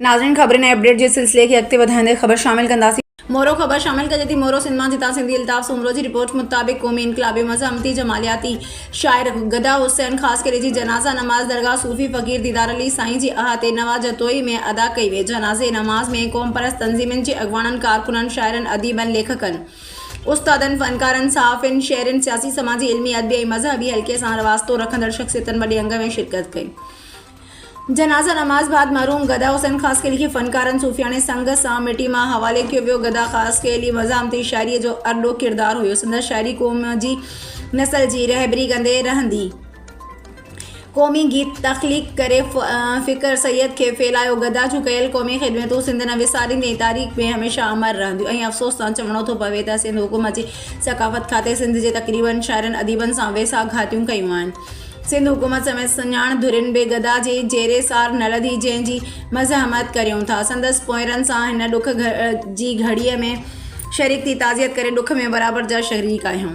नाज़रीन खबर ने अपडेट जे सिलसिले की अॻिते वधाईंदे ख़बर शामिल कंदासीं। मोरो ख़बर शामिल कजे थी मोरो सिंध मां जितां सिंधी अल्ताफ़ सूमरो जी रिपोर्ट मुताबिक़ क़ौमी इनक़लाबी मज़हमती जमालियाती शाइर गदा हुसैन ख़ासि करे जी जनाज़ा नमाज़ दरगाह सूफ़ी फ़क़ीर दीदार अली साईं जी अहाते नवा जतोई में अदा कई वे। जनाज़े नमाज़ में क़ौम परस्त तंज़ीमुनि जे अॻवाननि कारकुननि शाइरनि अदीबनि लेखकनि उस्तादनि फ़नकारनि सहाफ़ियुनि शेरनि सियासी समाजी इल्मी अदबी ऐं मज़हबी हल्के सां वास्तो रखंदड़ शख़्सियतनि वॾे अंग में शिरकत कई। जनाज़ा नमाज बाद मरहूम गदा हुसैन ख़ासि के लिए फ़नकारनि सूफ़ियाने संग सां मिटी मां हवाले कियो वियो। गदा ख़ासि के लिए मज़ामती शाइरी जो अॾो किरदार हुयो। संदसि शाइरी क़ौम जी नस्ल जी रहबरी कंदे रहंदी। क़ौमी गीत तख़लीक़ करे फ़िक्र सैयद खे फैलायो। गदा जूं कयल क़ौमी ख़िदमतूं सिंध न विसारींदे तारीख़ में हमेशह अमर रहंदियूं ऐं अफ़सोस सां चवणो थो पवे त सिंध हुकूमत जी सक़ाफ़त खाते सिंध जे तक़रीबन शाइरनि अदीबनि सां वेसा घातियूं कयूं आहिनि। सिंध हुकूमत समेत सुञाण धुरिन बे गदा जे जेरे सार न लधी जंहिंजी मज़हमत करियूं था। संदसि पोइरनि सां हिन ॾुख जी घड़ीअ में शरीक थी ताज़ियत करे ॾुख में बराबर जा शरीक आहियूं।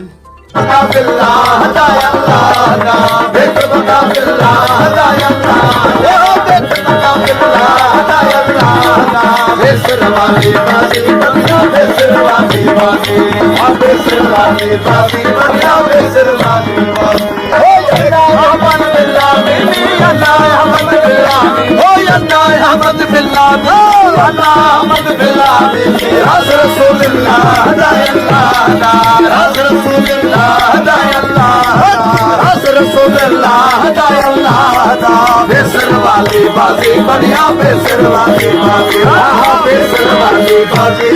बढ़िया बेसर वाली बाजी